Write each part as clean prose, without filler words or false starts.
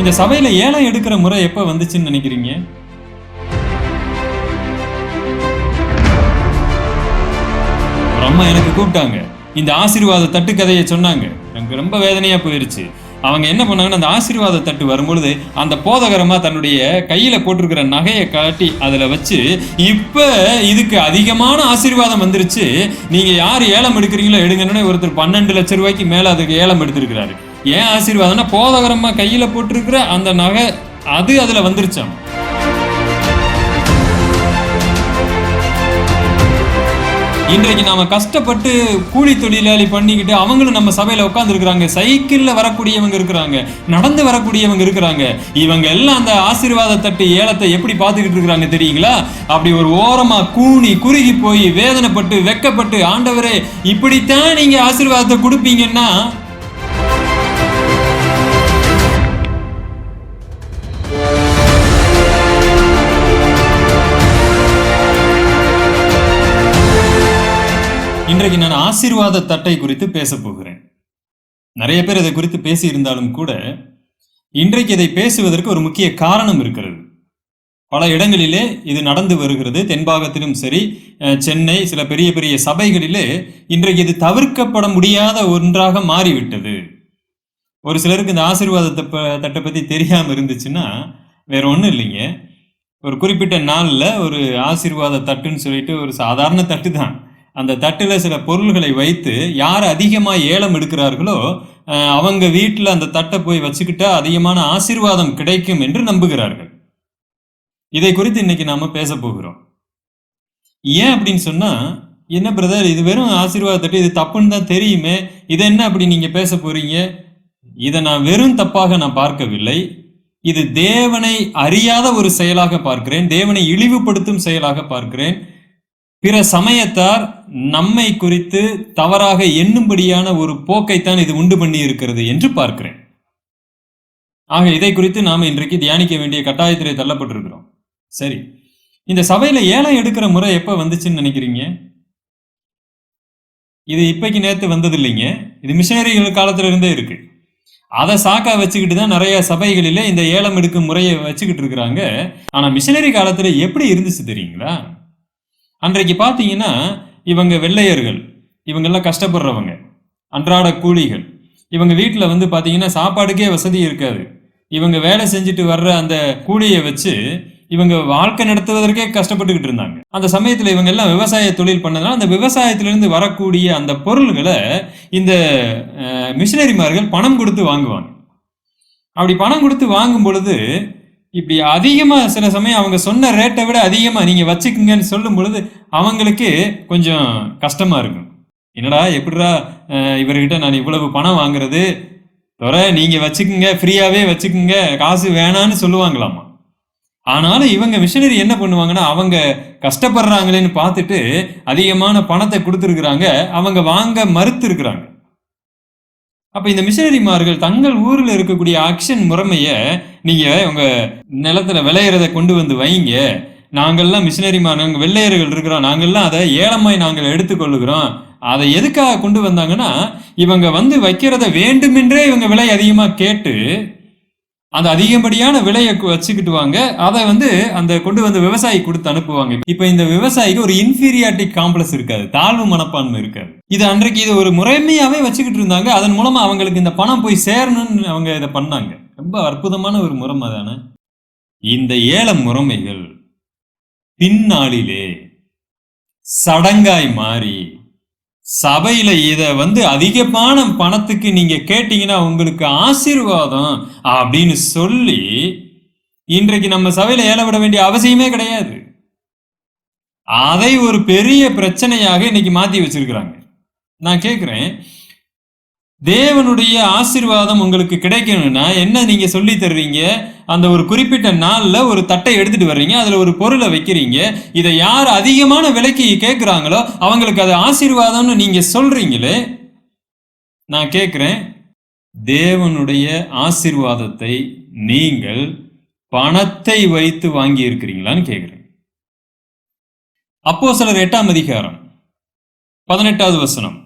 இந்த சபையில ஏலம் எடுக்கிற முறை எப்ப வந்துச்சுன்னு நினைக்கிறீங்க? ஒரு அம்மா எனக்கு கூப்பிட்டாங்க. இந்த ஆசீர்வாத தட்டு கதையை சொன்னாங்க. எனக்கு ரொம்ப வேதனையா போயிருச்சு. அவங்க என்ன பண்ணாங்கன்னா, அந்த ஆசீர்வாத தட்டு வரும்பொழுது அந்த போதகரமா தன்னுடைய கையில போட்டிருக்கிற நகையை காட்டி அதுல வச்சு, இப்ப இதுக்கு அதிகமான ஆசீர்வாதம் வந்துருச்சு, நீங்க யார் ஏலம் எடுக்கிறீங்களோ எடுங்கன்னு ஒருத்தர் 12 லட்சம் ரூபாய்க்கு மேல அதுக்கு ஏலம் எடுத்திருக்கிறாரு. ஏன் ஆசீர்வாதம்னா, போதகரமா கையில போட்டிருக்கிற அந்த நகை அது அதுல வந்துருச்சாம். இன்றைக்கு நாம கஷ்டப்பட்டு கூலி தொழிலாளி பண்ணிக்கிட்டு அவங்களும் நம்ம சபையில உட்கார்ந்து இருக்கிறாங்க. சைக்கிள்ல வரக்கூடியவங்க இருக்கிறாங்க, நடந்து வரக்கூடியவங்க இருக்கிறாங்க. இவங்க எல்லாம் அந்த ஆசீர்வாத தட்டு ஏலத்தை எப்படி பார்த்துக்கிட்டு இருக்கிறாங்க தெரியுங்களா? அப்படி ஒரு ஓரமா கூனி குறுகி போய் வேதனைப்பட்டு வெக்கப்பட்டு, ஆண்டவரே இப்படித்தான் நீங்க ஆசீர்வாதத்தை கொடுப்பீங்கன்னா, இன்றைக்கு நான் ஆசீர்வாத தட்டை குறித்து பேச போகிறேன். நிறைய பேர் இதை குறித்து பேசி இருந்தாலும் கூட, இன்றைக்கு இதை பேசுவதற்கு ஒரு முக்கிய காரணம் இருக்கிறது. பல இடங்களிலே இது நடந்து வருகிறது. தென்பாகத்திலும் சரி, சென்னை சில பெரிய பெரிய சபைகளிலே இன்றைக்கு இது தவிர்க்கப்பட முடியாத ஒன்றாக மாறிவிட்டது. ஒரு சிலருக்கு இந்த ஆசீர்வாத தட்டை பற்றி தெரியாம இருந்துச்சுன்னா வேற ஒன்றும் இல்லைங்க. ஒரு குறிப்பிட்ட நாளில் ஒரு ஆசீர்வாத தட்டுன்னு சொல்லிட்டு ஒரு சாதாரண தட்டு தான். அந்த தட்டில் சில பொருள்களை வைத்து யார் அதிகமாக ஏலம் எடுக்கிறார்களோ அவங்க வீட்டில் அந்த தட்டை போய் வச்சுக்கிட்டா அதிகமான ஆசீர்வாதம் கிடைக்கும் என்று நம்புகிறார்கள். இதை குறித்து இன்னைக்கு நாம பேச போகிறோம். ஏன் அப்படின்னு சொன்னா, என்ன பிரதர் இது வெறும் ஆசீர்வாத தட்டு, இது தப்புன்னு தான் தெரியுமே, இதை என்ன அப்படி நீங்க பேச போறீங்க? இதை நான் வெறும் தப்பாக நான் பார்க்கவில்லை. இது தேவனை அறியாத ஒரு செயலாக பார்க்கிறேன், தேவனை இழிவுபடுத்தும் செயலாக பார்க்கிறேன். பிற சமயத்தார் நம்மை குறித்து தவறாக எண்ணும்படியான ஒரு போக்கைத்தான் இது உண்டு பண்ணி இருக்கிறது என்று பார்க்கிறேன். ஆக இதை குறித்து நாம இன்றைக்கு தியானிக்க வேண்டிய கட்டாயத்திலே தள்ளப்பட்டிருக்கிறோம். சரி, இந்த சபையில ஏலம் எடுக்கிற முறை எப்ப வந்துச்சுன்னு நினைக்கிறீங்க? இது இப்பைக்கு நேத்து வந்தது இல்லைங்க. இது மிஷனரிகள் காலத்துல இருந்தே இருக்கு. அதை சாக்கா வச்சுக்கிட்டு தான் நிறைய சபைகளில இந்த ஏலம் எடுக்கும் முறையை வச்சுக்கிட்டு இருக்கிறாங்க. ஆனா மிஷனரி காலத்துல எப்படி இருந்துச்சு தெரியுங்களா? அன்றைக்கு பார்த்தீங்கன்னா, இவங்க வெள்ளையர்கள், இவங்கெல்லாம் கஷ்டப்படுறவங்க, அன்றாட கூலிகள். இவங்க வீட்டில் வந்து பார்த்தீங்கன்னா சாப்பாடுக்கே வசதி இருக்காது. இவங்க வேலை செஞ்சுட்டு வர்ற அந்த கூலியை வச்சு இவங்க வாழ்க்கை நடத்துவதற்கே கஷ்டப்பட்டுக்கிட்டு இருந்தாங்க. அந்த சமயத்தில் இவங்க எல்லாம் விவசாய தொழில் பண்ணதுனால அந்த விவசாயத்திலிருந்து வரக்கூடிய அந்த பொருள்களை இந்த மிஷனரிமார்கள் பணம் கொடுத்து வாங்குவாங்க. அப்படி பணம் கொடுத்து வாங்கும் பொழுது இப்படி அதிகமாக சில சமயம் அவங்க சொன்ன ரேட்டை விட அதிகமாக நீங்கள் வச்சுக்குங்கன்னு சொல்லும் பொழுது அவங்களுக்கு கொஞ்சம் கஷ்டமாக இருக்கும். என்னடா எப்படிடா இவர்கிட்ட நான் இவ்வளவு பணம் வாங்குறது, நீங்கள் வச்சுக்குங்க, ஃப்ரீயாகவே வச்சுக்குங்க, காசு வேணான்னு சொல்லுவாங்களாமா. ஆனாலும் இவங்க மிஷனரி என்ன பண்ணுவாங்கன்னா, அவங்க கஷ்டப்படுறாங்களேன்னு பார்த்துட்டு அதிகமான பணத்தை கொடுத்துருக்குறாங்க, அவங்க வாங்க மறுத்து இருக்கிறாங்க. அப்ப இந்த மிஷனரிமார்கள் தங்கள் ஊர்ல இருக்கக்கூடிய ஆக்ஷன் முறைமைய நீங்க உங்க நிலத்துல விளையிறத கொண்டு வந்து வைங்க, நாங்கள்லாம் மிஷனரிமார், நாங்க வெள்ளையர்கள் இருக்கிறோம், நாங்கள்லாம் அதை ஏலமாய் நாங்கள் எடுத்துக்கொள்ளுகிறோம். அதை எதுக்காக கொண்டு வந்தாங்கன்னா, இவங்க வந்து வைக்கிறத வேண்டுமென்றே இவங்க விலை அதிகமா கேட்டு அந்த அதிகப்படியான விலையை வச்சுக்கிட்டு வாங்க, அதை வந்து அந்த கொண்டு வந்து விவசாயி கொடுத்து அனுப்புவாங்க. இப்ப இந்த விவசாயிக்கு ஒரு இன்ஃபீரியாரிட்டி காம்ப்ளெக்ஸ் இருக்காது, தாழ்வு மனப்பான்மை இருக்காது. இது அன்றைக்கு இது ஒரு முறைமையாவே வச்சுக்கிட்டு இருந்தாங்க. அதன் மூலமா அவங்களுக்கு இந்த பணம் போய் சேரணும்னு அவங்க இதை பண்ணாங்க. ரொம்ப அற்புதமான ஒரு முறைமை தானே. இந்த ஏல முறைமைகள் பின்னாளிலே சடங்காய் மாறி சபையில இத வந்து அதிகமான பணத்துக்கு நீங்க கேட்டீங்கன்னா உங்களுக்கு ஆசீர்வாதம் அப்படின்னு சொல்லி இன்றைக்கு நம்ம சபையில ஏல விட வேண்டிய அவசியமே கிடையாது. அதை ஒரு பெரிய பிரச்சனையாக இன்னைக்கு மாத்தி வச்சிருக்கிறாங்க. நான் கேட்கிறேன், தேவனுடைய ஆசீர்வாதம் உங்களுக்கு கிடைக்கணும்னா என்ன நீங்க சொல்லி தர்றீங்க? அந்த ஒரு குறிப்பிட்ட நாள்ல ஒரு தட்டை எடுத்துட்டு வர்றீங்க, அதுல ஒரு பொருளை வைக்கிறீங்க, இதை யார் அதிகமான விலைக்கு கேட்கிறாங்களோ அவங்களுக்கு அது ஆசீர்வாதம்னு நீங்க சொல்றீங்களே. நான் கேட்கிறேன், தேவனுடைய ஆசீர்வாதத்தை நீங்கள் பணத்தை வைத்து வாங்கி இருக்கிறீங்களான்னு கேட்கிறேன். அப்போஸ்தலர் 8ஆம் அதிகாரம் 18வது வசனம்.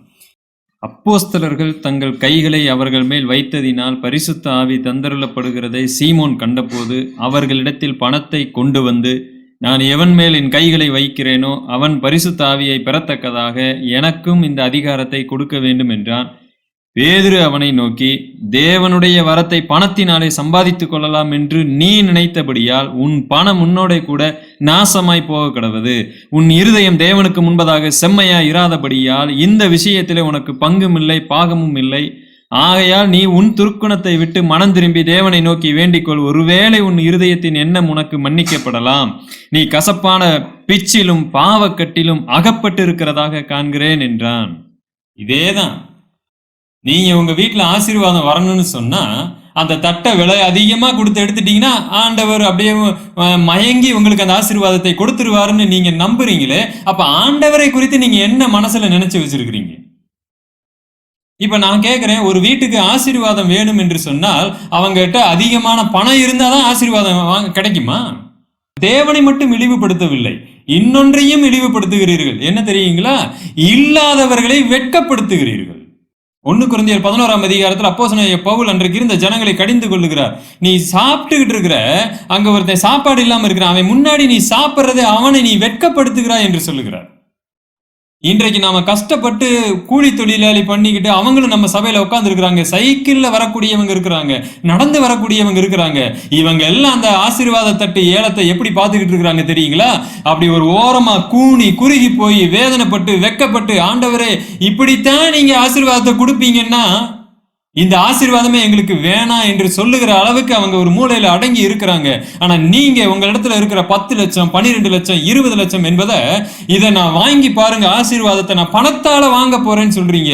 அப்போஸ்தலர்கள் தங்கள் கைகளை அவர்கள் மேல் வைத்ததினால் பரிசுத்த ஆவி தந்தருளப்படுகிறதை சீமோன் கண்டபோது அவர்களிடத்தில் பணத்தை கொண்டு வந்து, நான் எவன் மேல் என் கைகளை வைக்கிறேனோ அவன் பரிசுத்த ஆவியை பெறத்தக்கதாக எனக்கும் இந்த அதிகாரத்தை கொடுக்க வேண்டும் என்றான். பேதுரு அவனை நோக்கி, தேவனுடைய வரத்தை பணத்தினாலே சம்பாதித்துக் கொள்ளலாம் என்று நீ நினைத்தபடியால் உன் பணம் உன்னோட கூட நாசமாய் போக கடவது. உன் இருதயம் தேவனுக்கு முன்பதாக செம்மையாய் இராதபடியால் இந்த விஷயத்திலே உனக்கு பங்கும் இல்லை பாகமும் இல்லை. ஆகையால் நீ உன் துர்க்குணத்தை விட்டு மனம் திரும்பி தேவனை நோக்கி வேண்டிக்கொள். ஒருவேளை உன் இருதயத்தின் எண்ணம் உனக்கு மன்னிக்கப்படலாம். நீ கசப்பான பிச்சிலும் பாவக்கட்டிலும் அகப்பட்டு இருக்கிறதாக காண்கிறேன் என்றான். இதேதான், நீங்க உங்க வீட்டுல ஆசீர்வாதம் வரணும்னு சொன்னா அந்த தட்டை விலை அதிகமா கொடுத்து எடுத்துட்டீங்கன்னா ஆண்டவர் அப்படியே மயங்கி உங்களுக்கு அந்த ஆசீர்வாதத்தை கொடுத்துருவாருன்னு நீங்க நம்புறீங்களே, அப்ப ஆண்டவரை குறித்து நீங்க என்ன மனசுல நினைச்சு வச்சிருக்கிறீங்க? இப்ப நான் கேட்கிறேன், ஒரு வீட்டுக்கு ஆசீர்வாதம் வேணும் என்று சொன்னால் அவங்ககிட்ட அதிகமான பணம் இருந்தாதான் ஆசீர்வாதம் கிடைக்குமா? தேவனை மட்டும் இழிவுபடுத்தவில்லை, இன்னொன்றையும் இழிவுபடுத்துகிறீர்கள். என்ன தெரியுங்களா? இல்லாதவர்களை வெட்கப்படுத்துகிறீர்கள். 1 கொரிந்தியர் 11ஆம் அதிகாரத்தில் அப்போஸ்தலனாகிய பவுல் அன்றைக்கு இருந்த ஜனங்களை கடிந்து கொள்ளுகிறார். நீ சாப்பிட்டுக்கிட்டு இருக்கிற, அங்க ஒருத்தன் சாப்பாடு இல்லாம இருக்கிறான், அவன் முன்னாடி நீ சாப்பிடுறதை அவனை நீ வெட்கப்படுத்துகிறாய் என்று சொல்லுகிறார். இன்றைக்கு நாம கஷ்டப்பட்டு கூலி தொழிலாளி பண்ணிக்கிட்டு அவங்களும் நம்ம சபையில உட்கார்ந்து இருக்கிறாங்க. சைக்கிள்ல வரக்கூடியவங்க இருக்கிறாங்க, நடந்து வரக்கூடியவங்க இருக்கிறாங்க. இவங்க எல்லாம் அந்த ஆசீர்வாத தட்டு ஏலத்தை எப்படி பார்த்துக்கிட்டு இருக்கிறாங்க தெரியுங்களா? அப்படி ஒரு ஓரமா கூனி குறுகி போய் வேதனைப்பட்டு வெக்கப்பட்டு, ஆண்டவரே இப்படித்தான் நீங்க ஆசீர்வாதத்தை கொடுப்பீங்கன்னா இந்த ஆசீர்வாதமே எங்களுக்கு வேணாம் என்று சொல்லுகிற அளவுக்கு அவங்க ஒரு மூலையில அடங்கி இருக்கிறாங்க. ஆனா நீங்க உங்க இடத்துல இருக்கிற 10 லட்சம் 12 லட்சம் 20 லட்சம் என்பதை, இதை நான் வாங்கி பாருங்க, ஆசீர்வாதத்தை நான் பணத்தால வாங்க போறேன்னு சொல்றீங்க.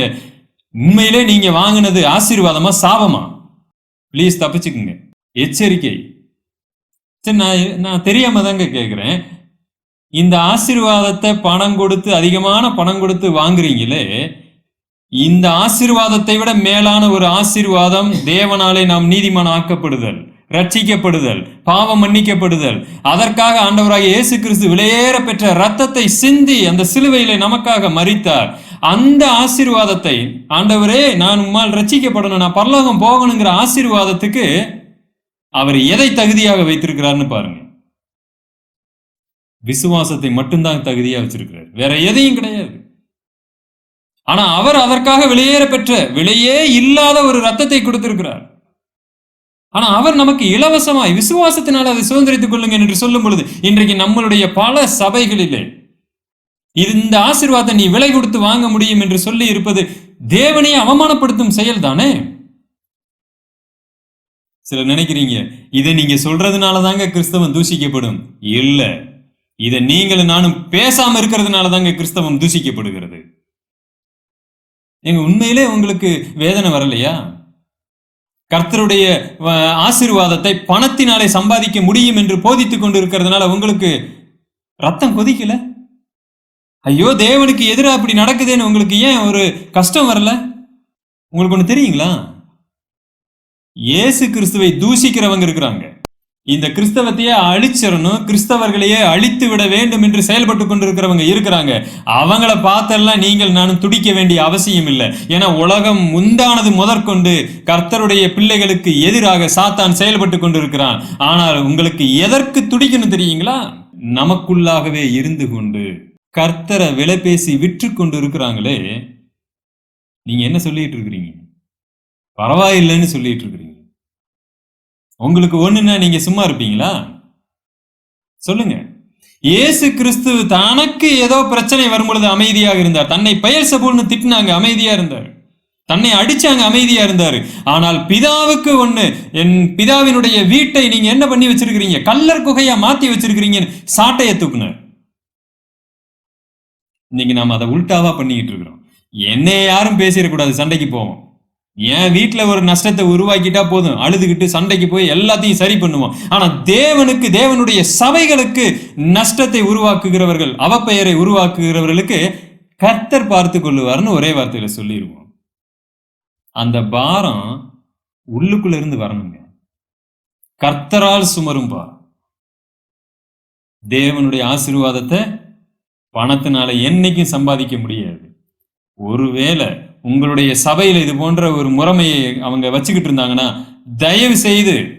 உண்மையிலே நீங்க வாங்கினது ஆசீர்வாதமா சாபமா? பிளீஸ் தப்பிச்சுக்குங்க, எச்சரிக்கை. சரி, நான் தெரியாம தாங்க கேட்கிறேன். இந்த ஆசீர்வாதத்தை பணம் கொடுத்து, அதிகமான பணம் கொடுத்து வாங்குறீங்களே, இந்த ஆசீர்வாதத்தை விட மேலான ஒரு ஆசீர்வாதம் தேவனாலே நாம் நீதிமான் ஆக்கப்படுதல், ரட்சிக்கப்படுதல், பாவம் மன்னிக்கப்படுதல். அதற்காக ஆண்டவராகிய இயேசு கிறிஸ்து விலையேற பெற்ற இரத்தத்தை சிந்தி அந்த சிலுவையிலே நமக்காக மரித்தார். அந்த ஆசீர்வாதத்தை, ஆண்டவரே நான் உம்மால் ரட்சிக்கப்படணும், நான் பரலோகம் போகணுங்கிற ஆசீர்வாதத்துக்கு அவர் எதை தகுதியாக வைத்திருக்கிறார்னு பாருங்க. விசுவாசத்தை மட்டும்தான் தகுதியா வச்சிருக்கிறார், வேற எதையும் கிடையாது. ஆனா அவர் அதற்காக விலையேற பெற்ற, விலையே இல்லாத ஒரு ரத்தத்தை கொடுத்திருக்கிறார். ஆனா அவர் நமக்கு இலவசமாய் விசுவாசத்தினால் அதை சுதந்திரித்துக் கொள்ளுங்க என்று சொல்லும் பொழுது, இன்றைக்கு நம்மளுடைய பல சபைகளிலே இந்த ஆசீர்வாதத்தை நீ விலை கொடுத்து வாங்க முடியும் என்று சொல்லி இருப்பது தேவனையே அவமானப்படுத்தும் செயல் தானே. சிலர் நினைக்கிறீங்க, இதை நீங்க சொல்றதுனால தாங்க கிறிஸ்தவம் தூஷிக்கப்படும். இல்ல, இதை நீங்களும் நானும் பேசாம இருக்கிறதுனால தாங்க கிறிஸ்தவம் தூஷிக்கப்படுகிறது. எங்க உண்மையிலே உங்களுக்கு வேதனை வரலையா? கர்த்தருடைய ஆசீர்வாதத்தை பணத்தினாலே சம்பாதிக்க முடியும் என்று போதித்துக் கொண்டு இருக்கிறதுனால உங்களுக்கு ரத்தம் கொதிக்கல? ஐயோ, தேவனுக்கு எதிராக அப்படி நடக்குதுன்னு உங்களுக்கு ஏன் ஒரு கஷ்டம் வரல? உங்களுக்கு ஒண்ணு தெரியுங்களா? இயேசு கிறிஸ்துவை தூஷிக்கிறவங்க இருக்கிறாங்க. இந்த கிறிஸ்தவத்தையே அழிச்சிடணும், கிறிஸ்தவர்களையே அழித்து விட வேண்டும் என்று செயல்பட்டு கொண்டிருக்கிறவங்க இருக்கிறாங்க. அவங்கள பார்த்தெல்லாம் நீங்கள் நானும் துடிக்க வேண்டிய அவசியம் இல்லை. ஏன்னா உலகம் உண்டானது முதற்கொண்டு கர்த்தருடைய பிள்ளைகளுக்கு எதிராக சாத்தான் செயல்பட்டு கொண்டிருக்கிறான். ஆனால் உங்களுக்கு எதற்கு துடிக்கணும் தெரியுங்களா? நமக்குள்ளாகவே இருந்து கொண்டு கர்த்தரை விலை பேசி விற்று கொண்டு இருக்கிறாங்களே, நீங்க என்ன சொல்லிட்டு இருக்கிறீங்க? பரவாயில்லைன்னு சொல்லிட்டு இருக்கிறீங்க. உங்களுக்கு ஒண்ணுன்னா நீங்க சும்மா இருப்பீங்களா? சொல்லுங்க. இயேசு கிறிஸ்து தனக்கு ஏதோ பிரச்சனை வரும் பொழுது அமைதியாக இருந்தார். தன்னை பெயல்செபூல்னு திட்டினாங்க, அமைதியா இருந்தார். தன்னை அடிச்சாங்க, அமைதியா இருந்தாரு. ஆனால் பிதாவுக்கு ஒண்ணு, என் பிதாவினுடைய வீட்டை நீங்க என்ன பண்ணி வச்சிருக்கிறீங்க, கல்லர் குகையா மாத்தி வச்சிருக்கிறீங்க, சாட்டையை தூக்குனார். இன்னைக்கு நாம அதை உல்டாவா பண்ணிக்கிட்டு இருக்கிறோம். என்னை யாரும் பேசிடக்கூடாது, சண்டைக்கு போவோம். என் வீட்டுல ஒரு நஷ்டத்தை உருவாக்கிட்டா போதும், அழுதுகிட்டு சண்டைக்கு போய் எல்லாத்தையும் சரி பண்ணுவோம். ஆனா தேவனுக்கு, தேவனுடைய சபைகளுக்கு நஷ்டத்தை உருவாக்குகிறவர்கள், அவப்பெயரை உருவாக்குகிறவர்களுக்கு கர்த்தர் பார்த்து கொள்ளுவார்னு ஒரே வார்த்தையில சொல்லிடுவோம். அந்த பாரம் உள்ளுக்குள்ள இருந்து வரணுங்க. கர்த்தரால் சுமரும் பாரம். தேவனுடைய ஆசீர்வாதத்தை பணத்தினால என்னைக்கும் சம்பாதிக்க முடியாது. ஒருவேளை உங்களுடைய சபையில இது போன்ற ஒரு முறைமையை அவங்க வச்சுக்கிட்டு இருந்தாங்கன்னா, தயவு செய்து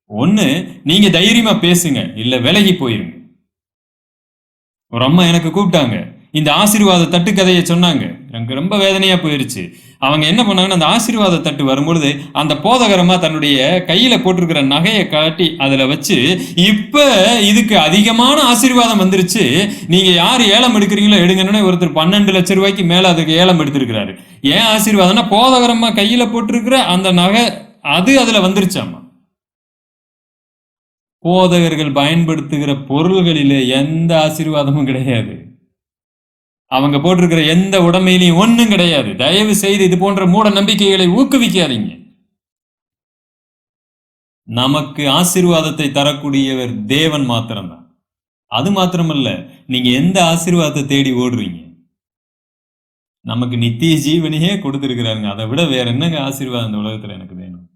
ஒண்ணு நீங்க தைரியமா பேசுங்க, இல்ல விலகி போயிருங்க. ஒரு அம்மா எனக்கு கூப்பிட்டாங்க. இந்த ஆசீர்வாத தட்டு கதைய சொன்னாங்க. எனக்கு ரொம்ப வேதனையா போயிருச்சு. அவங்க என்ன பண்ணாங்கன்னா, அந்த ஆசீர்வாத தட்டு வரும்பொழுது, அந்த போதகரம்மா தன்னுடைய கையில போட்டிருக்கிற நகைய காட்டி அதுல வச்சு, "இப்ப இதுக்கு அதிகமான ஆசீர்வாதம் வந்துருச்சு. நீங்க யார் ஏலம் எடுக்கிறீங்களோ எடுங்கன்னு" ஒருத்தர் ₹12,00,000 மேல அதுக்கு ஏலம் எடுத்திருக்கிறாரு. ஏன் ஆசீர்வாதம்னா, போதகரம்மா கையில போட்டிருக்கிற அந்த நகை அது அதுல வந்துருச்சாமா. போதகர்கள் பயன்படுத்துகிற பொருள்களிலே எந்த ஆசீர்வாதமும் கிடையாது. அவங்க போட்டிருக்கிற எந்த உடைமையிலையும் ஒண்ணும் கிடையாது. தயவு செய்து இது போன்ற மூட நம்பிக்கைகளை ஊக்குவிக்காதீங்க. நமக்கு ஆசீர்வாதத்தை தரக்கூடியவர் தேவன் மாத்திரம்தான். அது மாத்திரமல்ல, நீங்க எந்த ஆசீர்வாதத்தை தேடி ஓடுறீங்க? நமக்கு நித்திய ஜீவனையே கொடுத்திருக்கிறாருங்க. அதை விட வேற என்னங்க ஆசீர்வாதம் இந்த உலகத்துல எனக்கு வேணும்?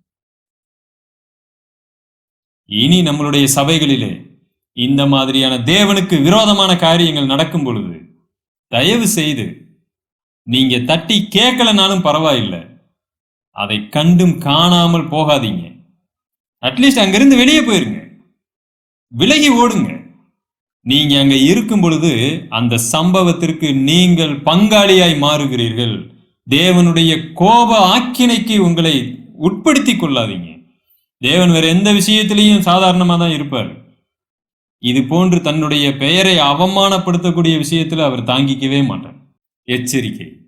இனி நம்மளுடைய சபைகளிலே இந்த மாதிரியான தேவனுக்கு விரோதமான காரியங்கள் நடக்கும் பொழுது, தயவு செய்து நீங்க தட்டி கேட்கலனாலும் பரவாயில்ல. அதை கண்டும் காணாமல் போகாதீங்க. அட்லீஸ்ட் அங்கிருந்து வெளியே போயிருங்க. விலகி ஓடுங்க. நீங்க அங்க இருக்கும் பொழுது அந்த சம்பவத்திற்கு நீங்கள் பங்காளியாய் மாறுகிறீர்கள். தேவனுடைய கோப ஆக்கினைக்கு உங்களை உட்படுத்திக் கொள்ளாதீங்க. தேவன் வேற எந்த விஷயத்திலையும் சாதாரணமா தான் இருப்பார். இது போன்று தன்னுடைய பெயரை அவமானப்படுத்தக்கூடிய விஷயத்துல அவர் தாங்கிக்கவே மாட்டார். எச்சரிக்கை.